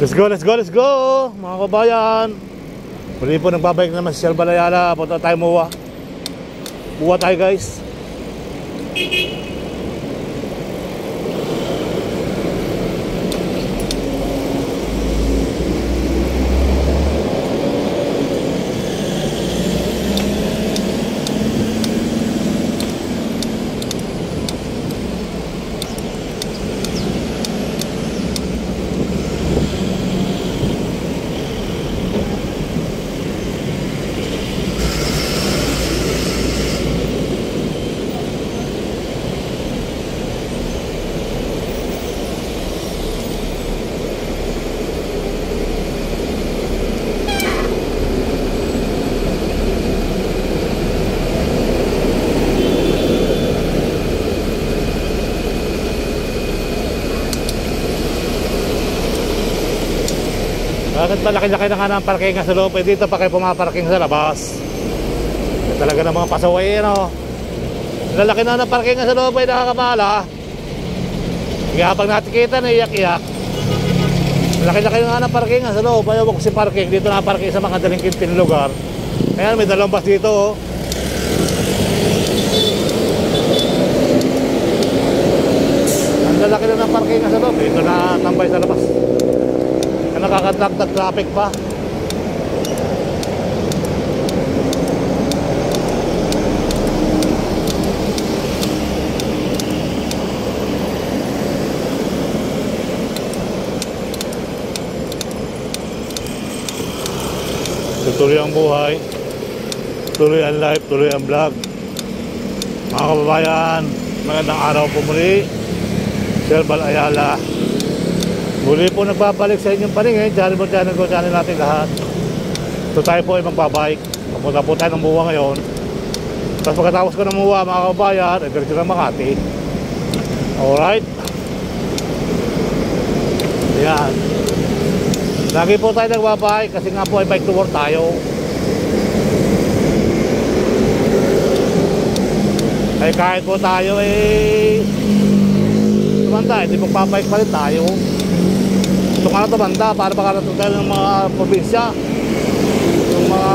Let's go, let's go, let's go mga kabayan. Muli po nagbabalik naman si Sir Balayala. Punta tayo muwa. Muwa tayo guys. Bakit malaki-laki na nga ng parking sa loob? Eh dito pa kayo pumaparking sa labas. Eh, talaga ng mga pasaway no? Lalaki na ng parking sa loob ay nakakabala. Kaya pag natikita na iyak-iyak. Malaki-laki na nga ng parking sa loob. Ayaw ko si parking. Dito na parking sa mga dalingkintin lugar. Ayan may dalawang bus dito oh. Ang lalaki na ng parking sa loob. Dito na tambay sa labas. Nakakadagdag traffic pa. Tuloy ang buhay, tuloy ang life, tuloy ang vlog. Mga kababayan, magandang araw po muli. Sir Balayala muli po nagbabalik sa inyong paningin. Diyan mo dyan nag-channel natin lahat. So tayo po ay magbabike. Papunta po tayo ng Muwa ngayon. Tapos pagkatapos ko ng Muwa mga kabayan, ay diretso ng Makati. Alright. Ayan. Lagi po tayo nagbabike kasi nga po ay bike to work tayo. Ay kahit po tayo ay tumanda, hindi magbabike pa rin tayo. Ito ka na tumanda para makarating tayo ng mga probinsya, yung mga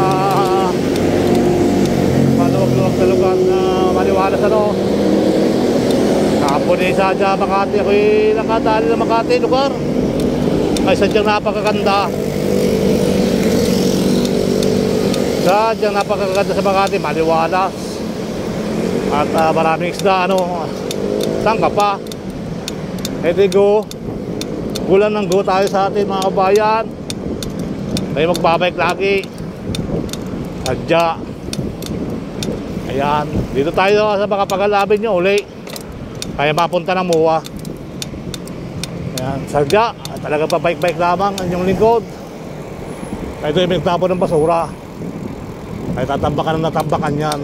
maluwag-luwag na lugar na maliwalas ano. Kahapon eh sadya Makati, ako'y nakadali ng Makati lugar ay sadyang napakaganda. Sadyang napakaganda sa Makati, maliwalas at maraming isda ano. Saan ka pa? Edi go, gulan ng go tayo sa atin mga kabayan. Tayo magbabike lagi. Sadya. Ayan, dito tayo sa makapagalabin nyo uli. Kaya mapunta ng Muwa. Ayan, sadya. Talaga pa bike-bike lamang ang inyong lingkod. Kaya ito yung pinagtapon ng basura. Kaya tatambakan ng natambakan yan.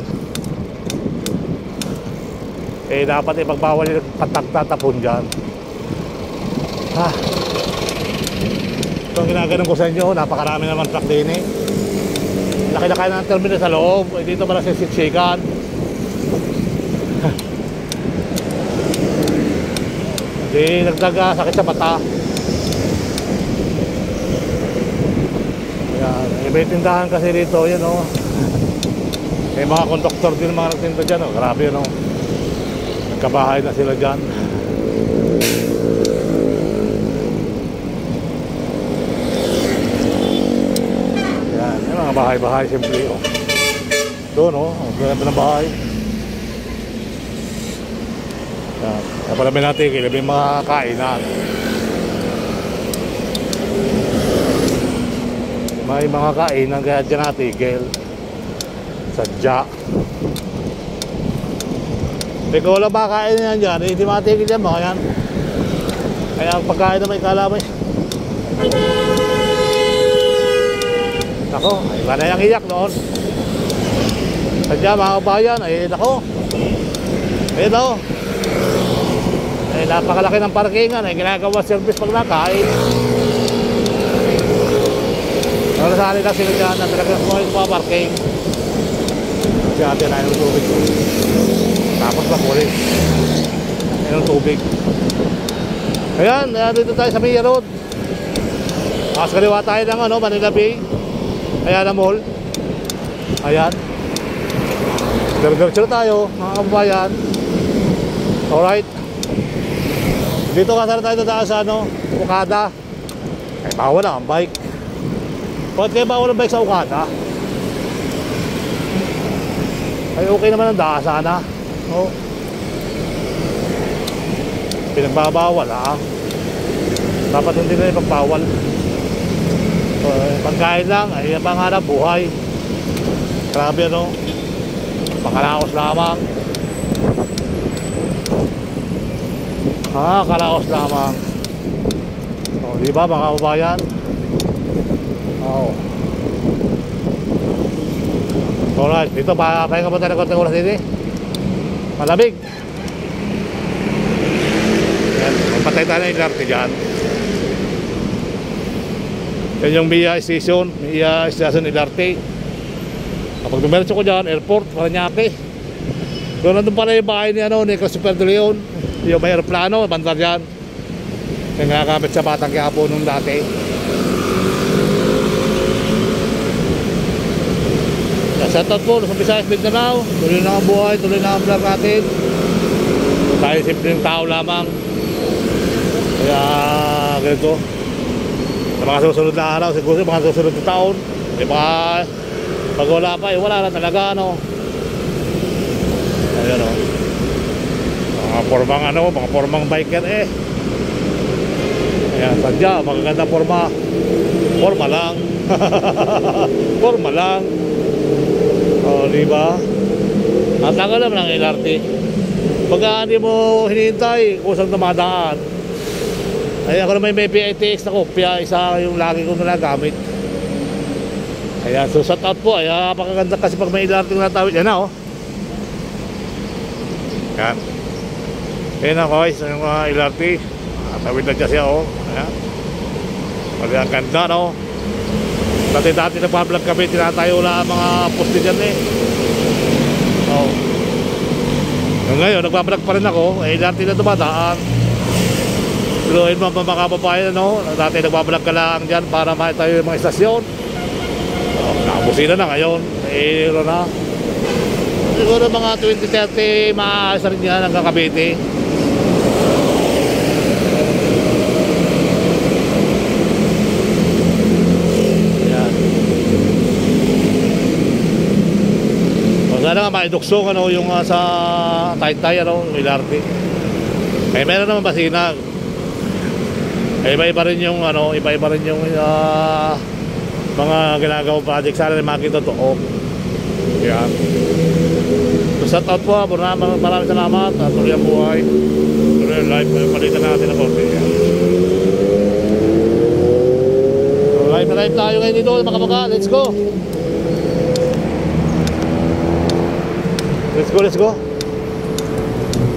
Eh dapat ipagbawal yung patatapon dyan. Ha. Ito ang ginaganon ko sa inyo. Napakarami naman truck din eh. Laki-laki na ng terminal sa loob. Eh dito pala sisiksikan. Hindi nagdaga sakit sa mata. Ayan. May tindahan kasi dito. Yan o. May mga konduktor din mga nagtinda dyan o. Grabe no. Nagkabahay na sila dyan. Bahay-bahay simple oh. Doon oh, ang ganda ng bahay. Kaya pala may natin may mga kainan. May mga kainan kaya dyan natigil. Sadya. Ikaw wala makain yan dyan, hindi matigil dyan mga yan. Kaya ang pagkain na may kalamay. Ako, iba na yung iyak noon. Sadya mga kabayan, ay ako. Ayun o. Ay napakalaki ng parkingan, ay ginagawa service pag nakain. Nalasali lang sila dyan na talagang mga parking. Kasi natin ay ng tubig. Tapos makulit. Ay ng tubig. Ayan, dito tayo sa Mia Road. Mas kaliwa tayo ng ano, Manila Bay. Ayan ang mall. Ayan. Diretso tayo, mga kababayan. Alright. Dito ka sana tayo dadaan sa ano, Okada. Ay, bawal na ang bike. Bakit kayo bawal ang bike sa Okada? Ay, okay naman ang daan sana. Oh. Pinagbabawal ha. Dapat hindi na ipagbawal. Pagkain lang, ay pangarap, buhay. Grabe ano. Pakalaos lamang. Kalaos lamang. O, diba mga kababayan? Oo. Alright, dito pahinga pa tayo ng konting oras din. Malamig. Yan, magpatay tayo ng LRT dyan. Yan yung Mia Station, Mia Station LRT. Kapag dumiretso ko dyan, airport, Paranaque. Doon nandun pala yung bahay ni, ni Christopher De Leon. Yung may aeroplano, bandar dyan. Yung nakakamit sa Batang Quiapo nung dati. Shoutout po sa Visayas, Mindanao. Tuloy na ang buhay, tuloy na ang vlog natin. Tayo simpleng tao lamang. Kaya ganito. Sa mga susunod na araw, siguro sa mga susunod na taon, pag wala pa, wala na talaga ano. Ayan o. Mga formang biker eh. Ayan, sadya, magaganda forma. Forma lang. Forma lang. O, diba? Ang tagal naman ng LRT. Pagka hindi mo hinihintay, kusang dumadaan. Ay, ako naman may PITX na kopya. Isa yung lagi kong nalagamit. Ayan, so shout out po. Ayan, napakaganda kasi pag may LRT na natawid. Yan na, oh. Yan. Ayan na, guys, yung LRT. Natawid na dyan siya, oh. Ayan. Pwede ang ganda, no? Dati nagpa-vlog kami, tinatayo lang mga poste dyan eh. Oh. Ngayon, nagpa-vlog pa rin ako. Eh, dati na dumadaan. Pero yun mga kababayan, no? Dati nagpa-vlog ka lang dyan para makitayo yung mga istasyon. Oh, nakabusina na ngayon. Eh, na. Siguro mga 2030, maaalis rin yan hanggang Cavite. Sana nga maiduksong ano, yung sa Taytay ano, yung LRT. Eh meron naman basinag. Eh iba-iba rin yung ano, iba-iba rin yung mga ginagawang project. Sana rin makita totoo. Yan. So shout out po, maraming salamat. Tuloy ang buhay. Tuloy ang live. Palitan natin ang konti. So live na live tayo ngayon dito mga kabaga. Let's go. Let's go.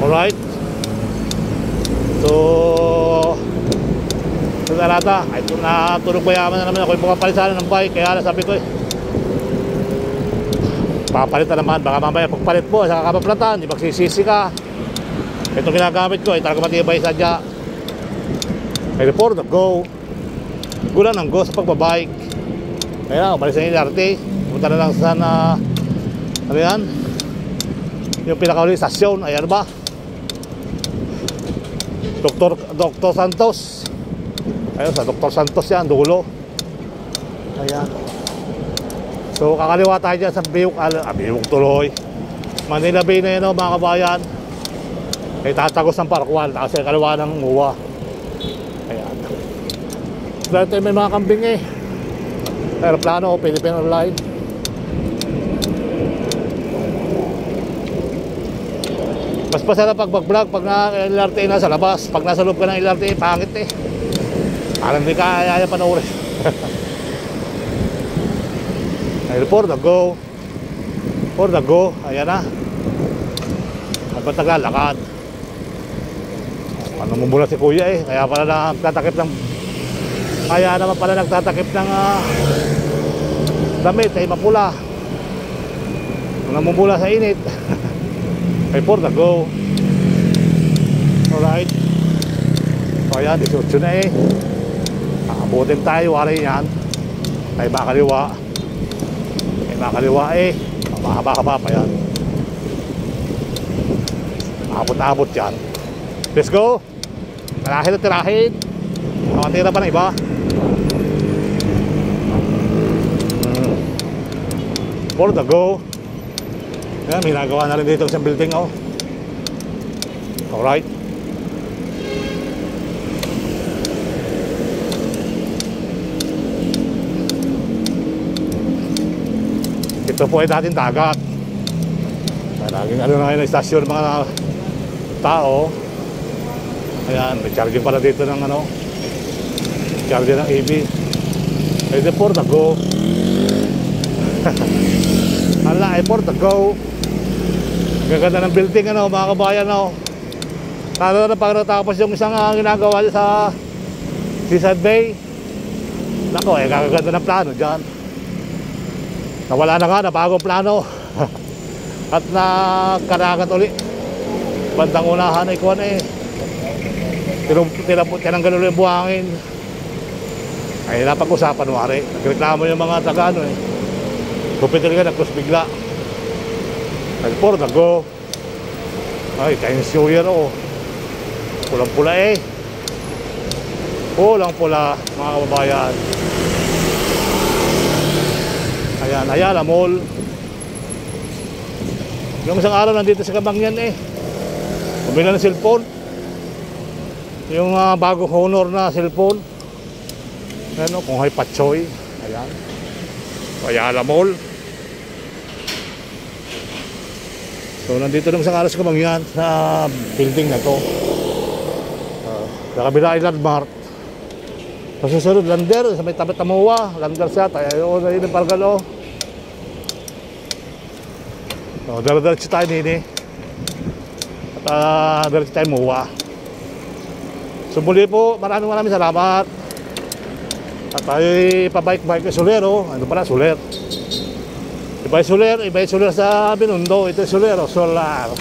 Alright. So Narata, ay natulog mayaman na naman ako yung pagpapalitan ng bike. Kaya sabi ko papalitan naman, baka mamaya pagpalit po sa kakapaplatan, di magsisisi ka. Ito ginagamit ko, ay talaga matibay sadya. May report, go. Gulan ng go sa pagbabike. Kaya umalis na yung LRT. Punta na lang sa ano yan, yung pinakauling stasyon. Ayan ba, Dr. Santos. Ayun, sa Dr. Santos yan, dulo. Ayan. So kakaliwa tayo dyan sa Biwok tuloy. Manila Bay na yan, mga kabayan. Ay tatagos ng Parkwan kasi kaliwa ng MUA. Ayan. Dito may mga kambing eh. Aeroplano o Philippine Airlines. Mas masarap pag mag-vlog pag LRT na sa labas. Pag nasa loob ka ng LRT, pangit eh. Parang hindi ka kaya panoorin. Airport na go. For the go. Ayan na. Magpatagal, lakad. Ano mumula si kuya eh. Kaya pala nagtatakip ng damit ay mapula. Namumula sa init. Airport na go. Alright. So ayan, 18 na eh. Abutin tayo, wari yan. Ay makaliwa. Ay makaliwa eh. Mahaba-haba pa yan. Abot-abot yan. Let's go. Tirahin at tirahin. Makatira pa ng iba. For the go. Yan, may nagawa na rin dito sa building, oh. Alright. Ito po ay dating dagat. Laging ano na ngayon na istasyon mga tao. Ayan, may charging pala dito ng ano, charging ng EV. Pwede for the go. Ala, ay for the go. Gaganda ng building, ano, mga kabayan, no. Lalo na pag natapos yung isang ginagawa sa Seaside Bay. Nako, eh, gaganda ng plano dyan. Nawala na nga, napagong plano. At nakaragat uli. Bandang unahan ay kuwan eh. Tinanggal ulit yung buhangin. Ay napag-usapan wari. Nagreklamo yung mga taga ano eh. Kupitil ka, nag-cross bigla. Nag-for the go. Ay, Chinese New Year, oh. Pulang-pula eh. Pulang-pula, mga kababayan. Ayan, Ayala Mall. Yung isang araw nandito sa Kabangyan eh. Bumila ng cellphone. Yung bagong Honor na cellphone. Ano, kung hay patsoy. Ayan. Ayala Mall. So nandito ng isang araw sa Kabangyan sa building na to. Sa kabila ay Landmark. Sa susunod, Lander. Sa may tabi Tamuwa. Lander siya. Tayo na yun yung Pargalo. So, dala-dalatsi tayo nini. At dalatsi tayo Muwa. So muli po, maraming salamat. At tayo ipabike-bike kay Solero. Ano pala, Soler. Iba yung Soler sa Binondo. Ito yung Solero, Solar.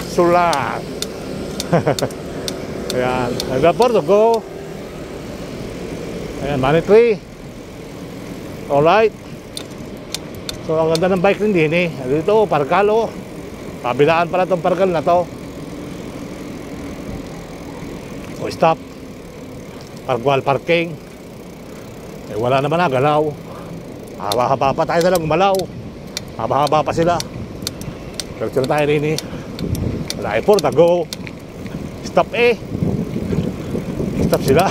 Ayan, nag-for the go. Ayan, Money Tree. Alright. So ang ganda ng bike rin din eh. Dito, Pargalo. Kabilaan pala itong Pargal na to. So stop. Parkwal parking. Eh wala naman na, galaw. Haba-haba pa tayo na lang gumalaw. Haba-haba pa sila. Pero tayo rin eh. Wala eh, for the go. Stop eh. Stop sila.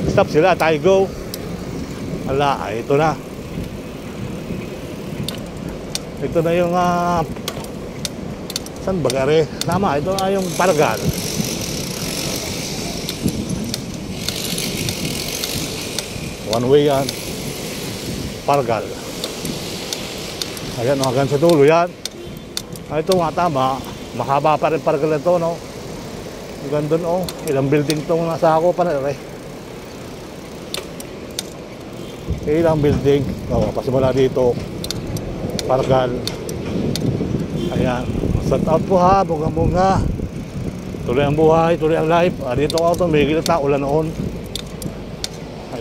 Stop sila, tayo go. Wala, ito na. Ito na yung saan ba gari? Tama, ito na yung Pargal. One way yan. Pargal. Ayan, hanggang sa dulo yan. Ito nga tama. Mahaba pa rin Pargal ito, no? Hanggang doon, oh. Ilang building itong nasa ako pa na rin. Ilang building. Oh, pasimula dito. Pargal. Ayan. Shout out po ha, bunga-bunga. Tuloy ang buhay, tuloy ang life. Dito ako, may gilita, ulan noon.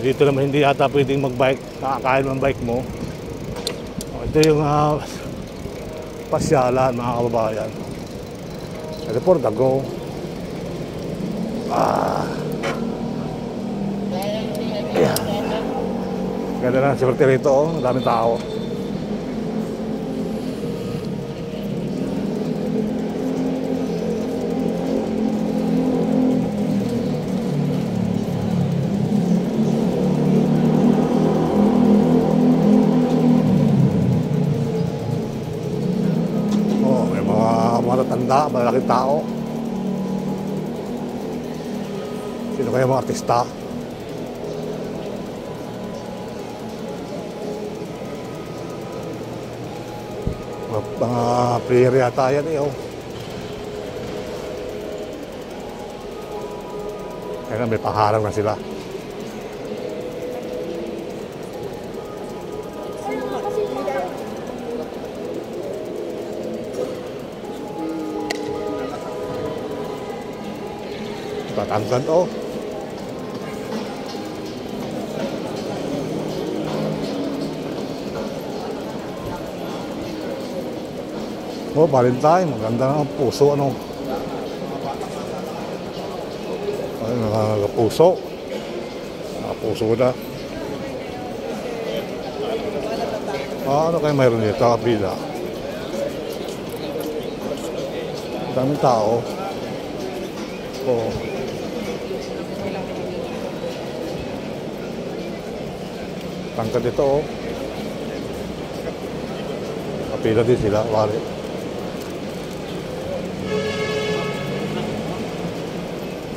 Dito naman hindi yata pwedeng mag-bike. Nakakain mo ang bike mo. Ito yung pasyalan, mga kababayan. Ito for the go. Ayan. Ganda na, siyempre rito, oh. Daming tao. Tanda, malaking tao. Sino kaya mga artista? Mga player yata yan eh, oh. Kaya may paharang na sila. Tatangkan, oh. Oh, Valentine. Maganda ng puso, ano. Ay, nakapuso. Nakapuso na. Ano kayo mayroon dito? Kapila. Daming tao. Oh. Tangkad dito, oh. Kapila din sila, wari.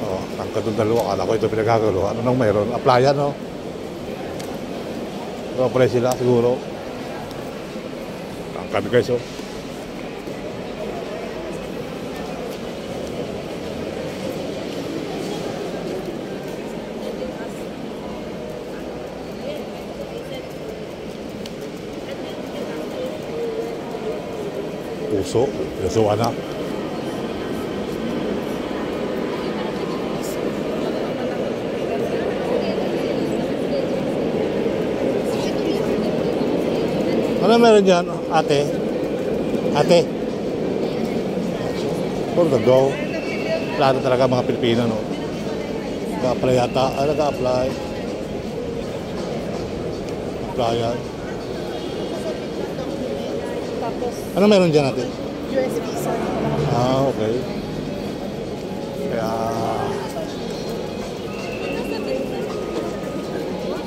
Oh, tangkad yung dalawa. Akala ko ito pinagkakaluhan. Anong mayroon? Applyan, no? Apply sila siguro. Tangkad guys, oh. Puso, puso anak. Ano meron dyan, ate? Ate? For the go. Plano talaga mga Pilipino, no? Nag-apply yata. Nag-apply. Applyan. Ano meron dyan natin? US visa. Okay. Kaya...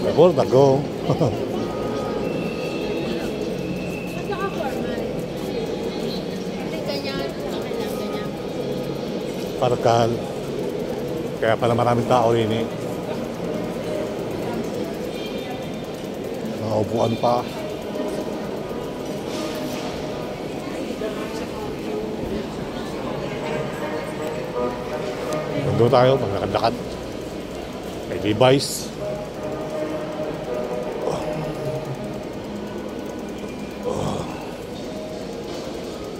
Before the go. Parkal. Kaya pala maraming tao rin eh. Nakaupuan pa. Doon tayo, maglakad-lakad. May Levi's.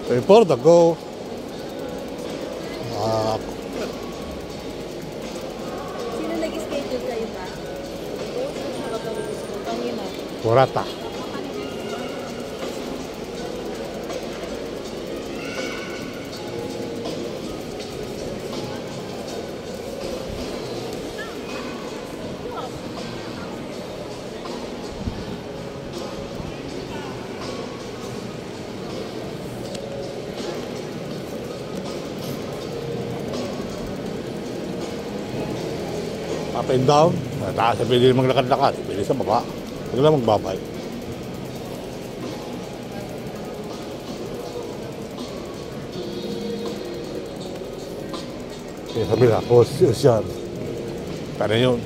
Before the go. Sino nag-schedule kayo ba? Kanina. Kurata. Up and down. Taas na pwede maglakad-lakad. Pwede sa baba. Huwag lang magbabay. Kaya sabi na, Ocean. Tara yun.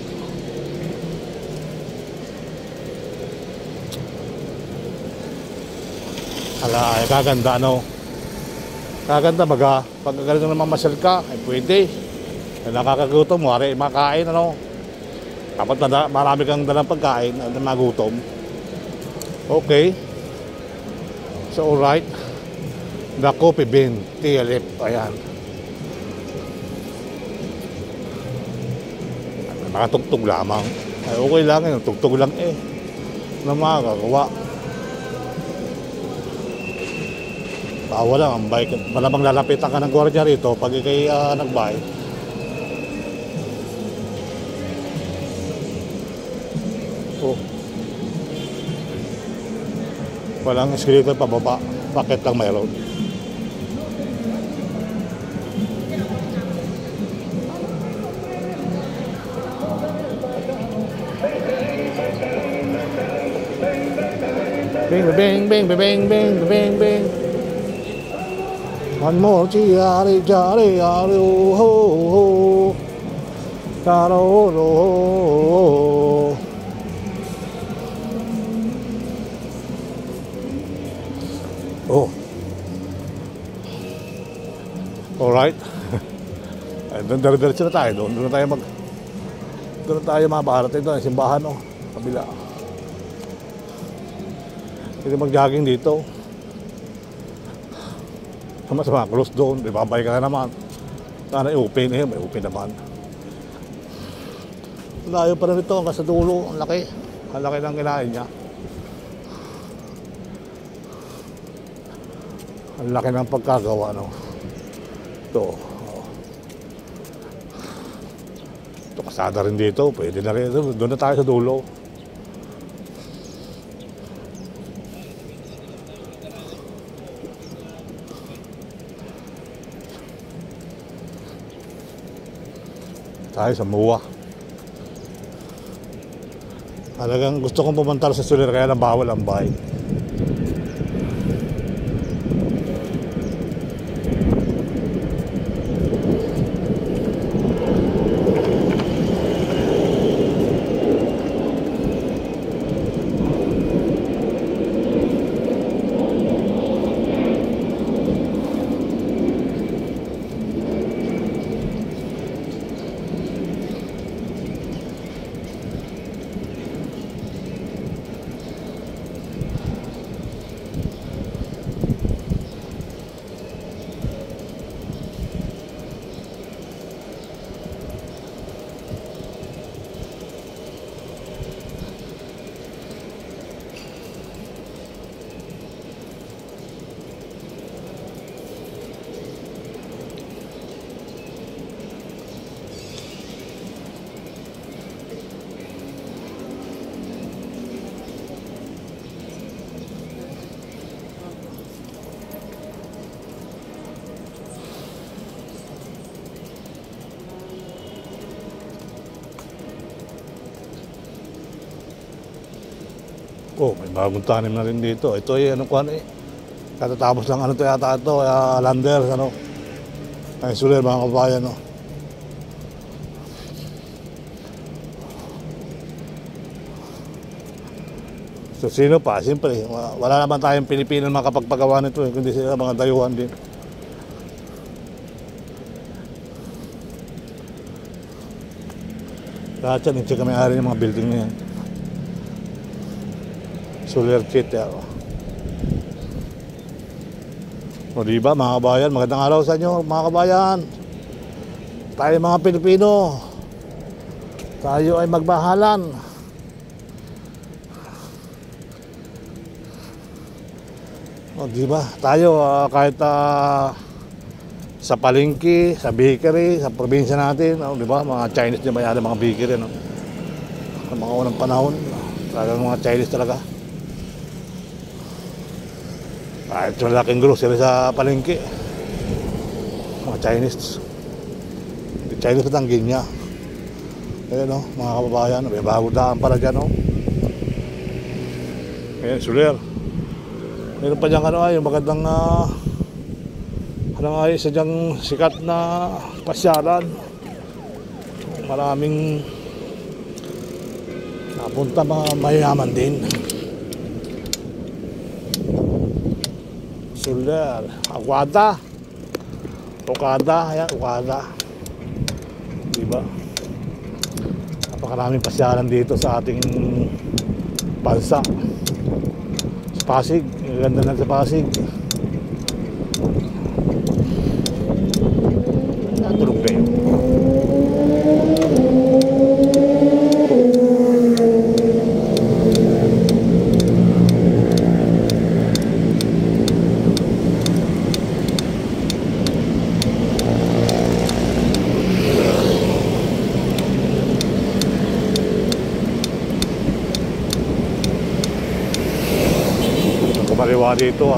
Ala, ay kaganda, no? Kaganda baga. Pag ganito naman masyal ka, ay pwede. Ay nakakagutom, wari makain, ano? Kapag marami kang dalang pagkain, ay magutom. Okay. So, alright. The Coffee Bean, TLF. Ayan. Nakatugtog lamang. Ay, okay lang yun. Tugtog lang eh. Ano makakagawa? Bawal lang ang bike. Malamang lalapitan ka ng gwardiya rito pag ikay nagbike. Oh. Walang escalator pababa. Bakit lang mayroon? Bing, bing, bing, bing, bing, bing, bing. One more, jari, jari, jari, oh, oh, oh. Jaro, oh, oh. Oh. Alright. Doon diretso na tayo. Doon na tayo mabarating doon. Simbahan, oh. Kabila. Hindi mag-jogging dito. Sama-sama, close doon. Ibabay ka na naman. Sana i-open eh. May open naman. Layo pa rin ito. Hanggang sa dulo. Ang laki. Ang laki ng kinain niya. Ang laki ng pagkagawa, no? Ito. Ito, kasada rin dito. Pwede na rin. Doon na tayo sa dulo. Tayo sa MUA. Talagang gusto kong pumunta sa Soler, kaya lang bawal ang bike. Oh, may bagong tanim na rin dito. Ito ay ano kuhan eh. Katatapos lang ano to yata ito, Landers ano. Ay Soler mga kabayan no. So sino pa? Siyempre, wala naman tayong Pilipino na makapagpagawa nito eh, kundi sila mga dayuhan din. Lahat yan, i-check kami ari ng mga building na yan. Soler City ako. O diba mga kabayan, magandang araw sa inyo mga kabayan. Tayo mga Pilipino, tayo ay magbahalan. O diba, tayo kahit sa palengke, sa bakery, sa probinsya natin, diba, mga Chinese na mayari mga bakery, no? Sa mga unang panahon, talagang mga Chinese talaga. Kahit malaking grocery sa palengke, mga Chinese. Chinese patanggin niya. Ayan no, mga kababayan, may bago daan para dyan no. Ayan, Soler. Meron pa dyan ano ay, magandang ano ay, isa dyang sikat na pasyalan. Maraming napunta mga mayaman din. Soler, Aguada. Okada, ayan, Okada. Diba? Napakaraming pasyalan dito sa ating bansa. Sa Pasig, ganda na sa Pasig. Natulog kayo. Kumaliwa dito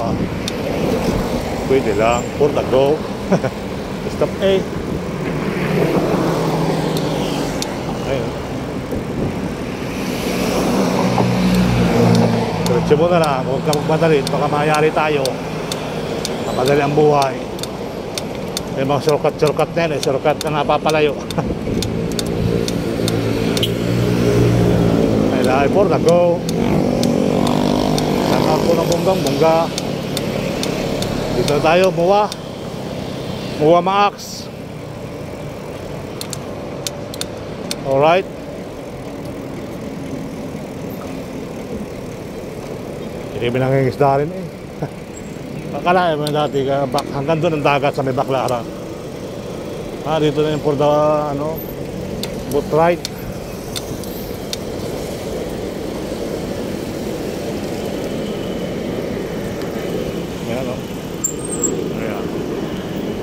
pwede lang, for the go. Stop A. Ayun. Diretso mo na lang, huwag ka magmadali, baka mayari tayo. Mamadali ang buhay. May mga shortcut na yan, shortcut na napapalayo. Ay, for the go. Ako ng bonggang-bongga. Dito na tayo, MUA Max. Alright. Hindi mo nangingisda rin eh. Akala mo dati, hanggang doon ang dagat sa may Baclaran. Dito na yung for the, boat ride. Yan o.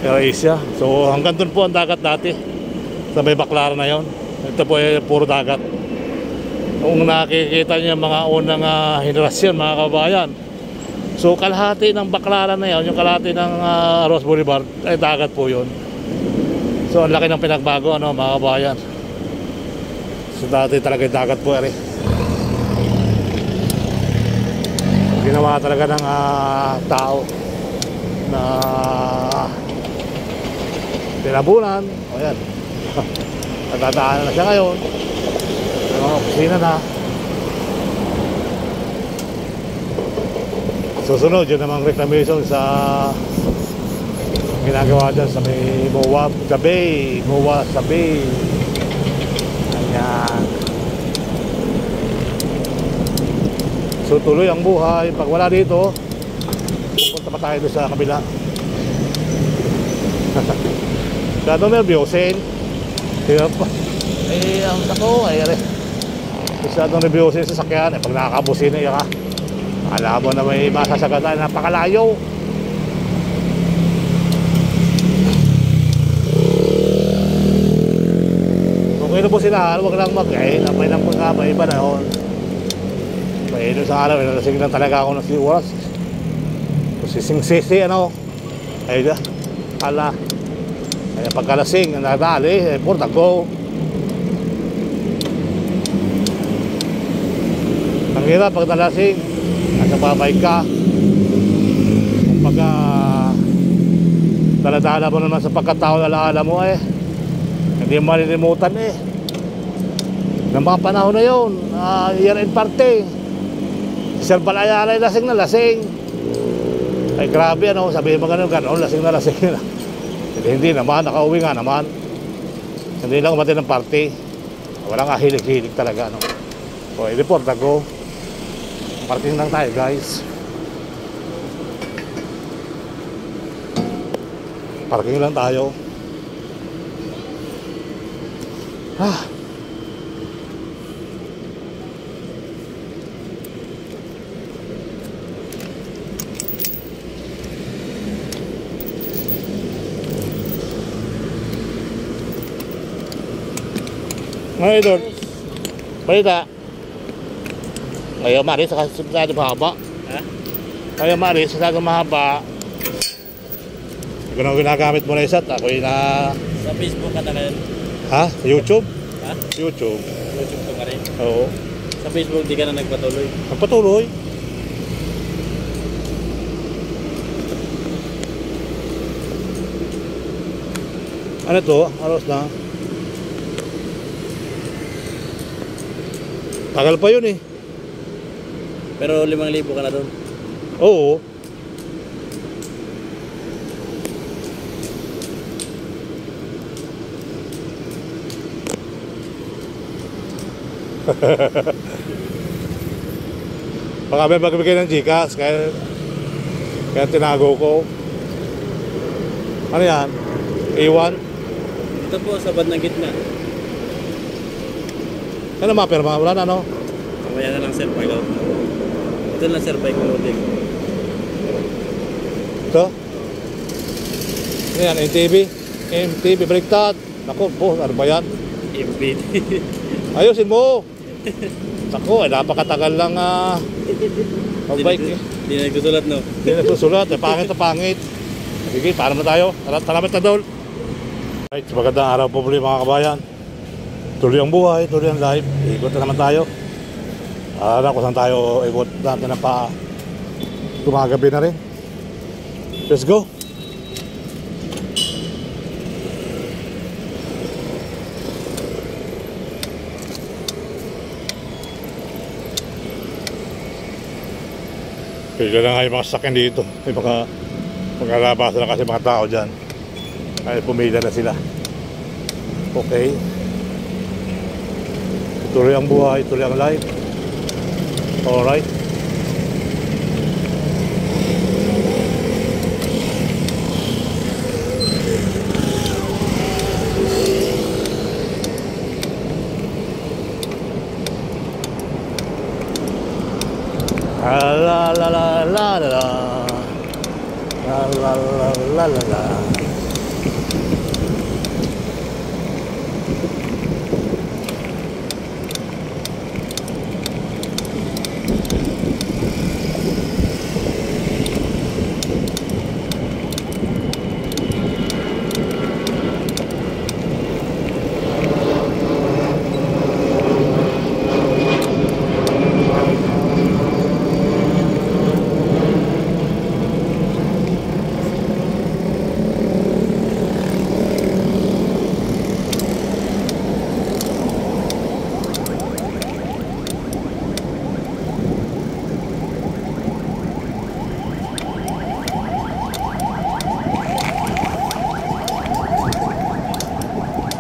AirAsia. So hanggang doon po ang dagat dati. Sa may Baclaran na yon. Ito po ay puro dagat. Kung nakikita niyo mga unang henerasyon mga kabayan. So kalahati ng Baclaran na yon, yung kalahati ng Ross Boulevard ay dagat po yon. So ang laki ng pinagbago ano mga kabayan. So dati talaga yung dagat po ginawa talaga ng tao na tinabunan. O yan. Natadaanan na siya ngayon. May mga opisina na. Susunod yun namang reclamation sa ginagawa dyan sa may MOA sa Bay. MOA sa Bay. Ayan. So tuloy ang buhay. Pag wala dito, pupunta pa tayo doon sa kabila. Masyadong nervyosin. Ang sako ay masyadong nervyosin sa sakyan. Pag nakakabusin na ka, alam mo na may masasagatan. Napakalayo. Kung kinubusin na, huwag lang napay lang po nga, may iba na yun. Doon sa araw, nalasing lang talaga ako ng oras. Sising-sisi, ano. Ay, ala. Kaya pagkalasing, nadali, puro go. Ang hirap pag nalasing, nasa babay ka. Kung pagka daladala mo naman sa pagkatao, alaala mo hindi mo malilimutan ng mga panahon na yun, year-end party. Sir Balayala ay lasing na lasing. Ay grabe ano, sabihin mo gano'n, lasing na lasing na. Hindi naman, nakauwi nga naman. Hindi lang umati ng party. Walang hilig-hilig talaga no. So i-report ako. Parking lang tayo guys. Parking lang tayo. Mga idol, balita. Ayaw maris sa masyadong mahaba. Ayaw maris sa masyadong mahaba. Ikaw na ginagamit mo na isa't ako'y na... Sa Facebook ka na rin. Ha? YouTube? Ha? YouTube. YouTube ka rin. Oo. Sa Facebook di ka na nagpatuloy. Nagpatuloy. Ano to? Aros na. Tagal pa yun Pero 5,000 ka na doon. Oo. Baka may magbigay ng Gcash kaya tinago ko. Ano yan? A1? Ito po sa band ng gitna. Ano mapirma? Wala na no? Mamaya na lang sir, pag ito lang sir, bike loading. Ito? Ano yan? MTV baliktad. Naku po, ano ba yan? MPD. Ayusin mo. Naku, napakatagal lang mag-bike. Hindi na nagsusulat no? Hindi nagsusulat. Pangit na pangit. Sige, paano na tayo? Salamat na Dol. Right, magandang araw po muli mga kabayan. Tuloy ang buhay, tuloy ang life. Ikot na naman tayo. Kung saan tayo ikot natin na pa gumagabi na rin. Let's go. Kaya lang ay mga sasakyan dito. May mga maglalabas na kasi mga tao dyan. Ay pumila na sila. Okay. Tuloy ang buhay, tuloy ang life. Alright. La la la la la la la la la la la la.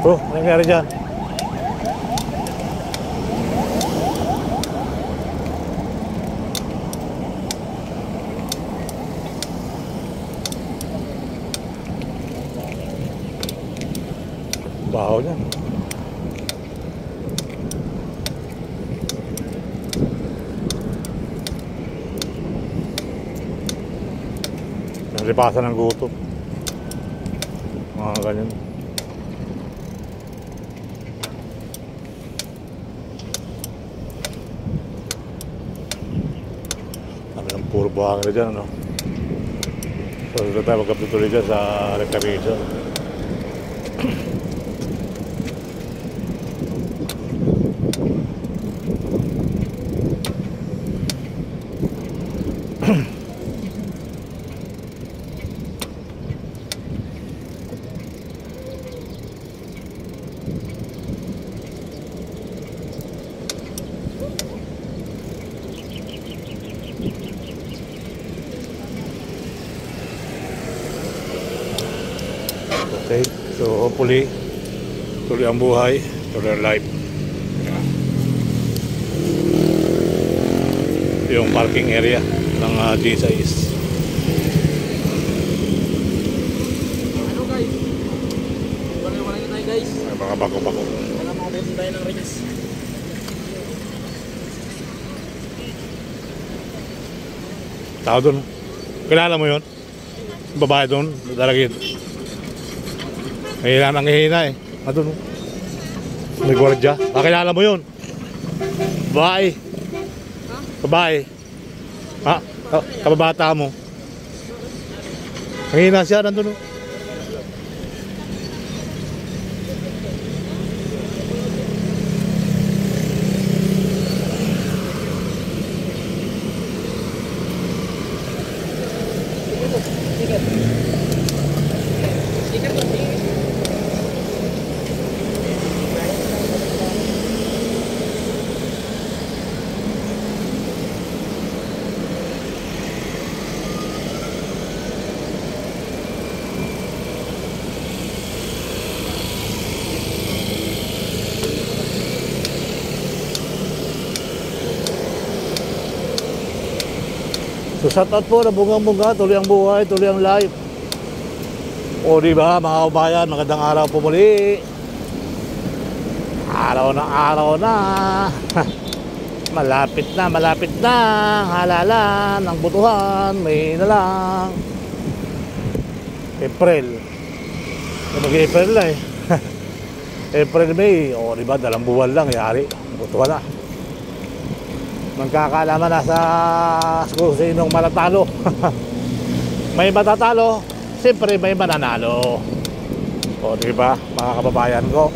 Oh, ano nangyari dyan? Baho niyan. Nalipasan ng gutom. Mga ganyan. Kami ng puro buhangin na dyan, ano? So, dito tayo magkapituloy dyan sa reclamation. Okay, so hopefully tuloy ang buhay, tuloy ang life. Yung parking area ng G6. Ano guys? Wala na tayo guys. Ay, mga bako-bako. Wala mga boss tayo ng Reyes. Tao doon. Kilala mo yun? Babae doon, dalagin. Mahina nang hihina eh. Doon. May gwardiya. Kilala mo yun? Babae. Babae. Ha? Kababata mo. Mahina siya, nandun. So shout out po na bungang-bunga, tuloy ang buhay, tuloy ang life. O di ba mga kabayan, magandang araw po muli. Araw na. Malapit na halalan ng butuhan, may na lang. April. Mag-April na eh. April, May, o di ba dalang buwan lang, yari, butuhan na. Magkakalaman na sa kung sinong matatalo. May matatalo, siyempre may mananalo. O di ba mga kababayan ko,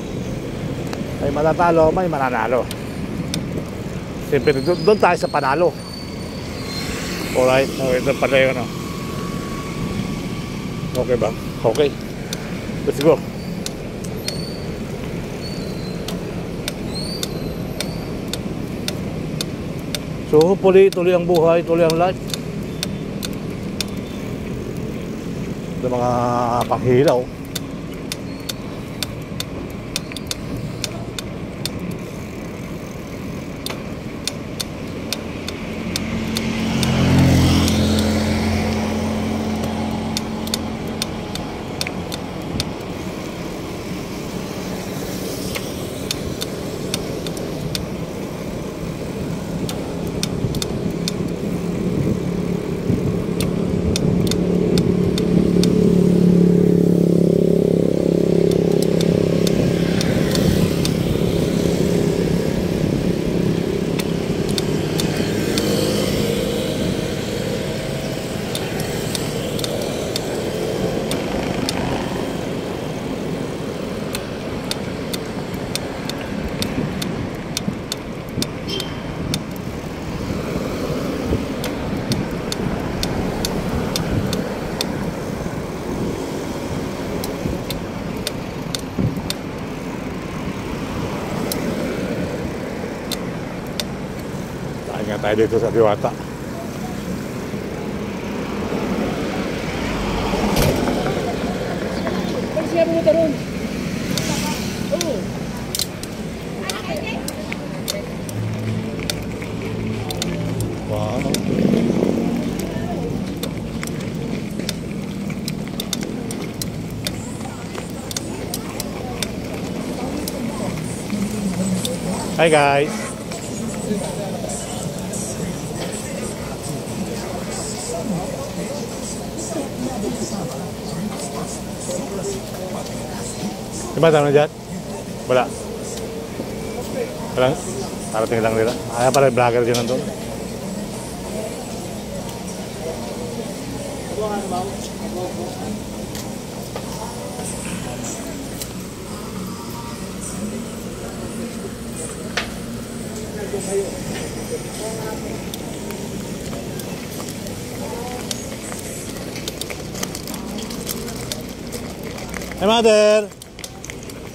may matatalo, may mananalo. Siyempre doon tayo sa panalo. Alright, ito pala yun. Okay ba? Okay, let's go. So hopefully tuloy ang buhay, tuloy ang life. Ito mga panghilaw. tayo dito sa Diwata. Pag siya pumunta ron. Oo. Wow. Hi guys. Diba tayo na dyan? Wala. Walang? Parating lang nila. Kaya pala vlogger dyan nandun. Hi mother!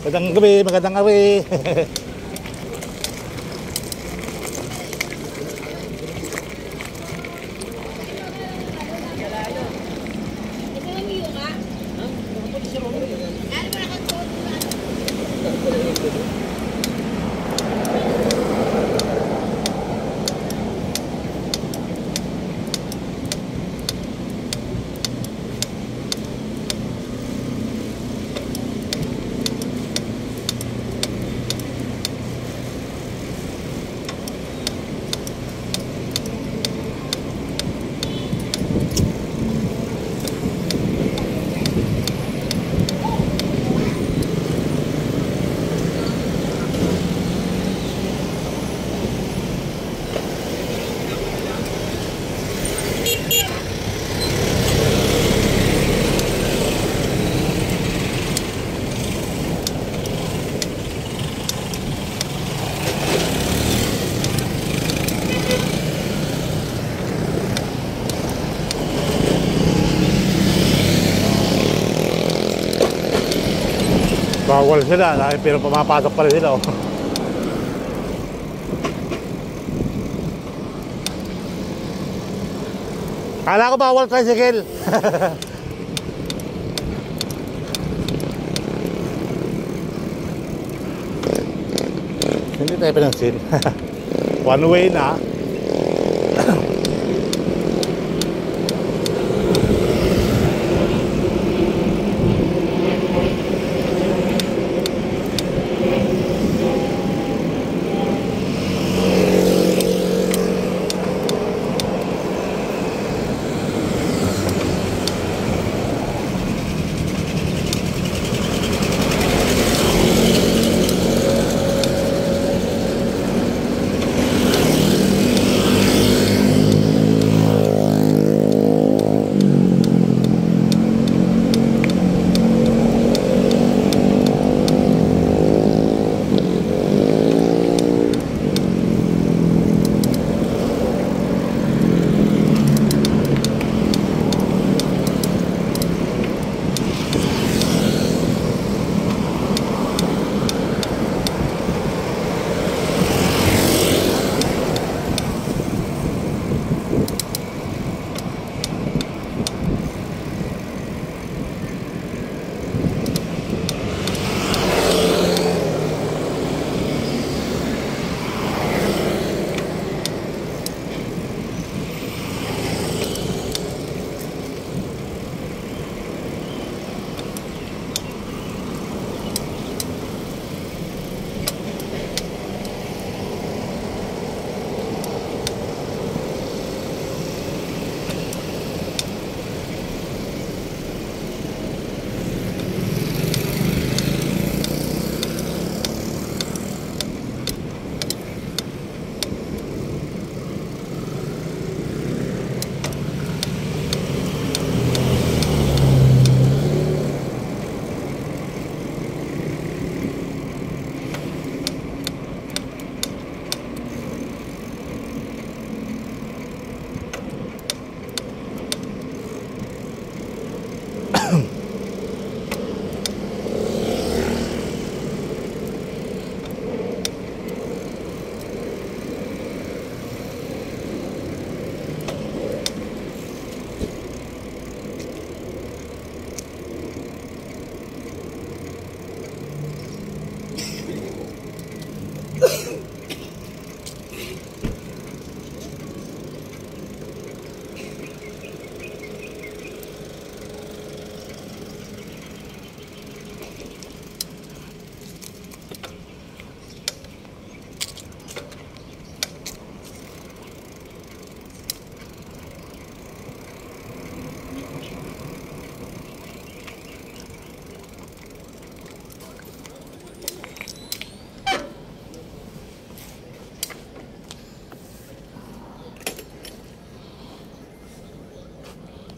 Magandang gabi, magandang gabi! Bawal sila, pero pumapasok pa rin sila. Oh. Kala ko bawal tricycle. Hindi tayo pinansin. One way na.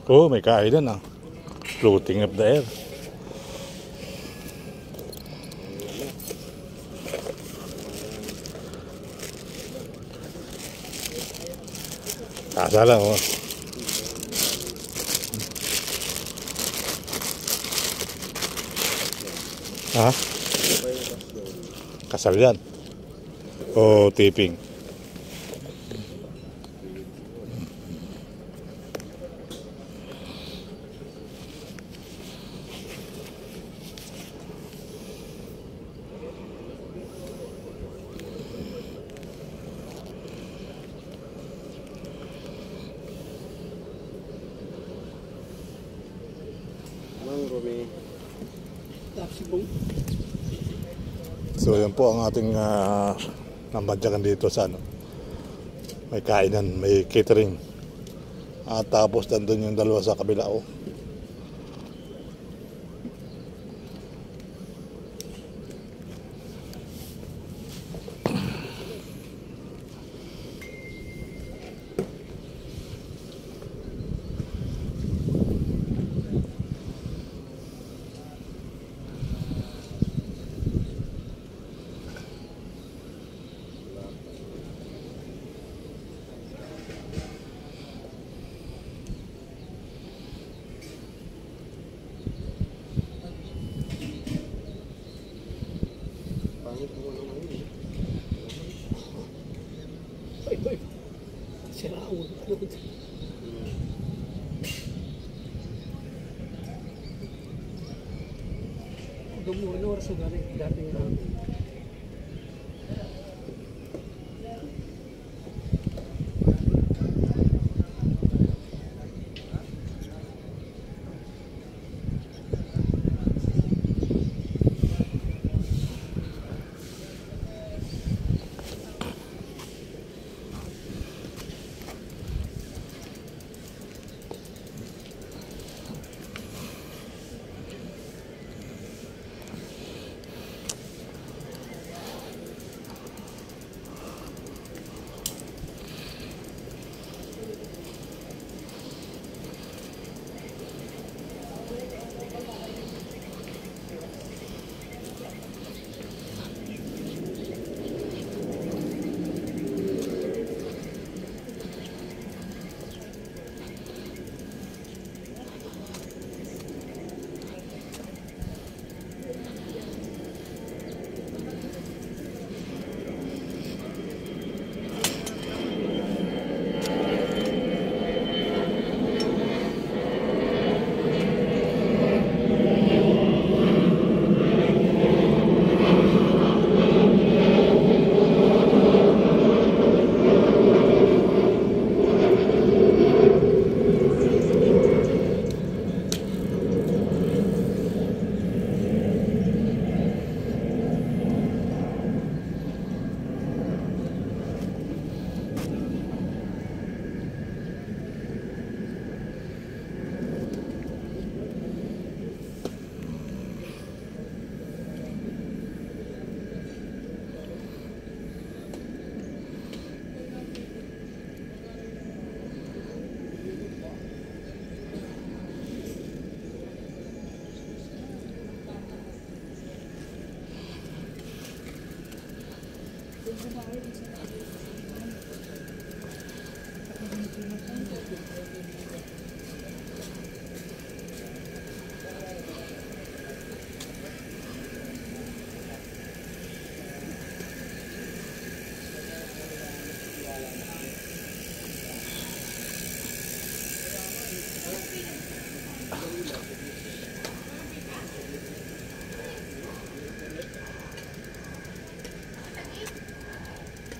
Oh, may kainan ah. Floating up the air. Kasa lang oh. Ha? Kasal yan. O tipping. So yan po ang ating namadyakan dito sa ano. May kainan, may catering. At tapos nandun yung dalawa sa kabila oh. Ay. Sira ulo. Gumulong oras na dati na.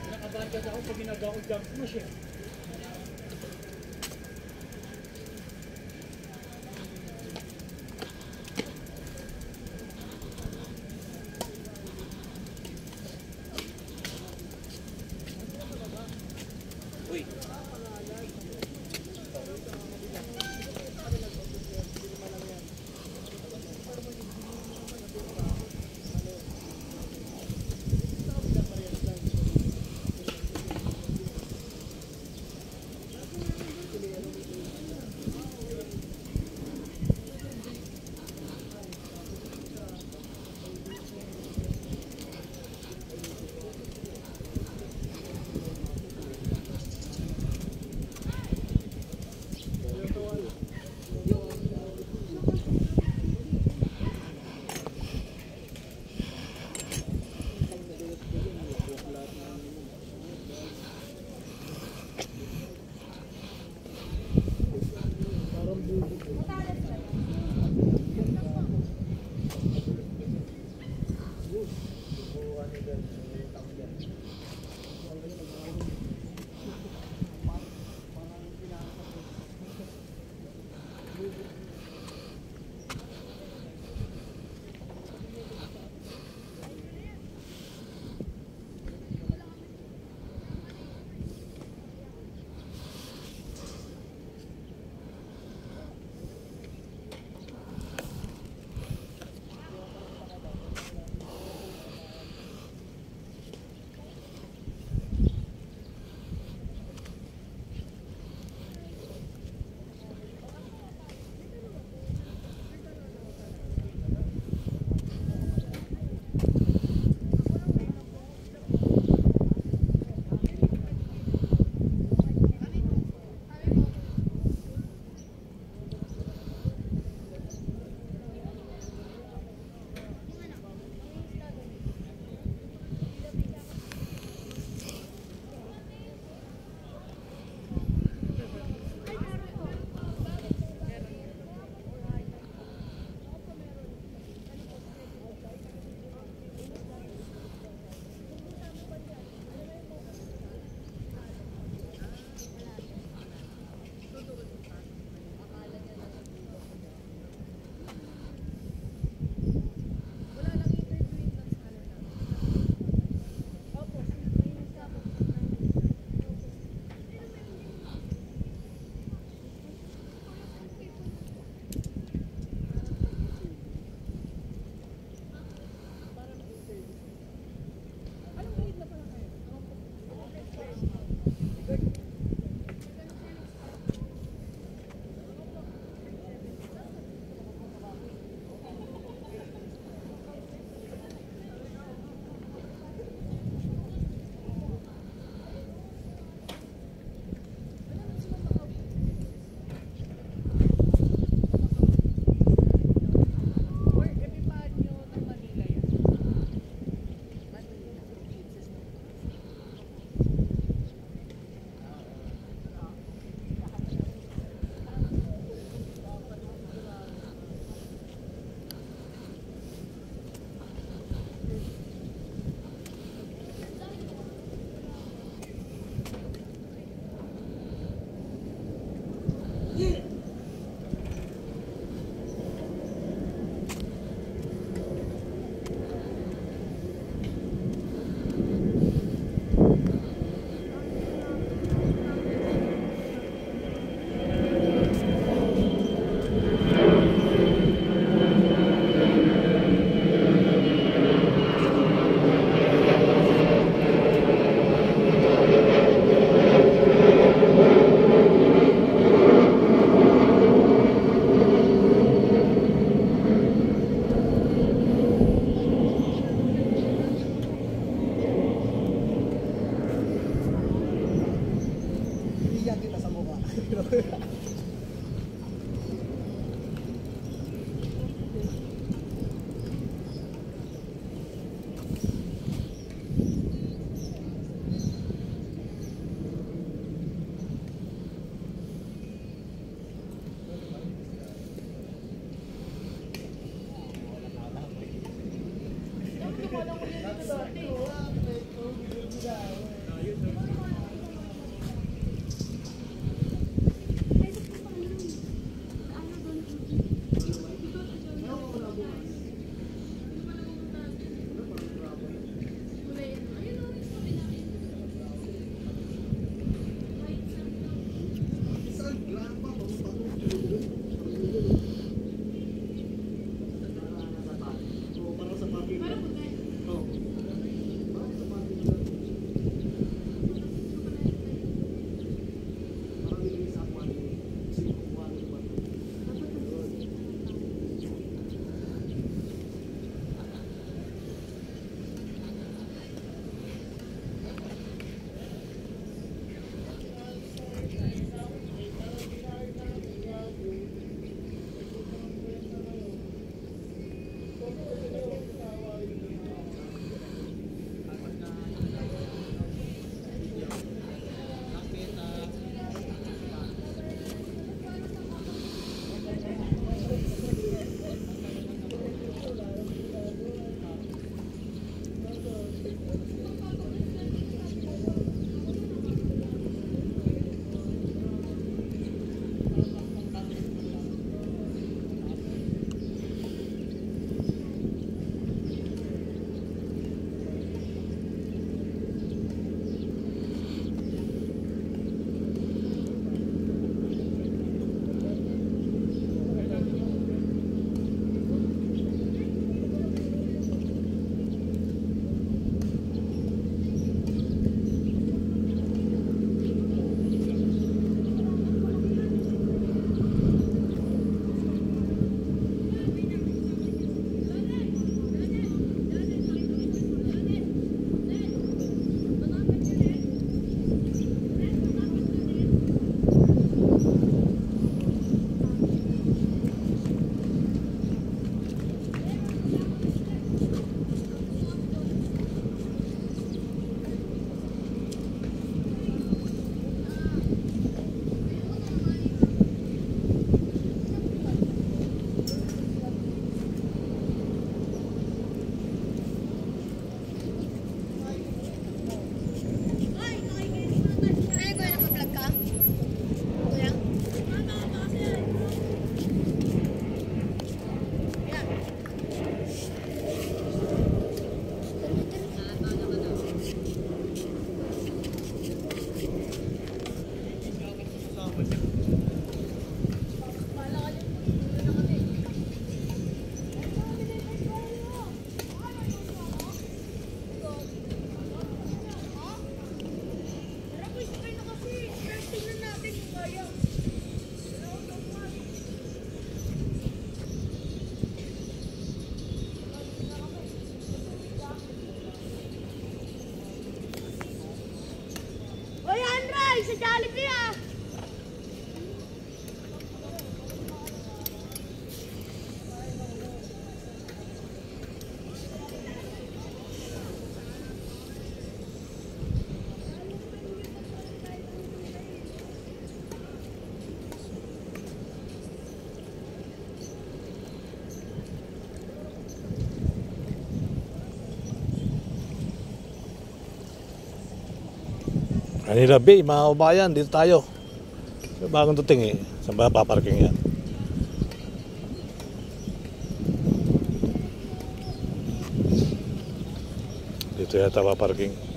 Nakabagad ako pag ginagawa ko jump mo siya. Sa Jollibee ah! Manila Bay, mga kabayan, dito tayo. Sa bagong tuting eh. Saan ba paparking yan? Dito yata paparking.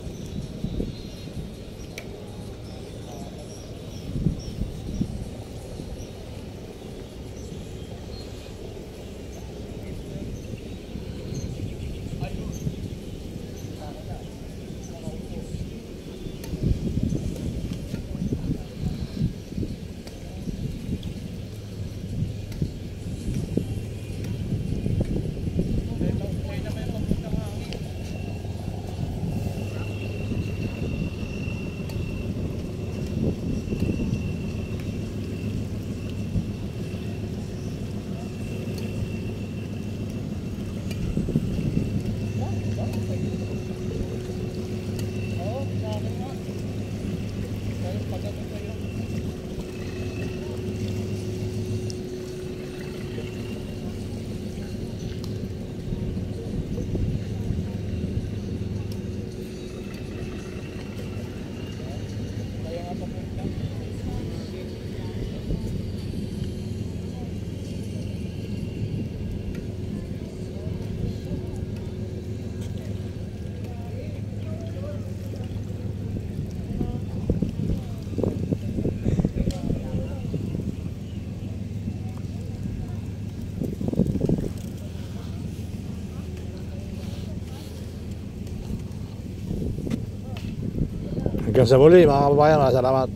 Hanggang sa muli mga kababayan, salamat.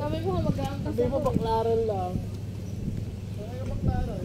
Sabi mo mag-aangkas ako. Sabi mo baklaran lang. Baklaran.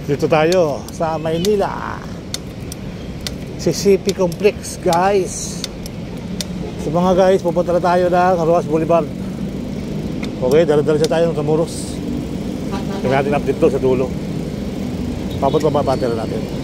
Dito tayo sa Maynila. CCP Complex, guys. So mga guys, pupunta na tayo ng Rojas Boulevard. Okay, dala-dala siya tayo ng Camuros. Tingnan natin update to sa dulo. Papunta pa natin.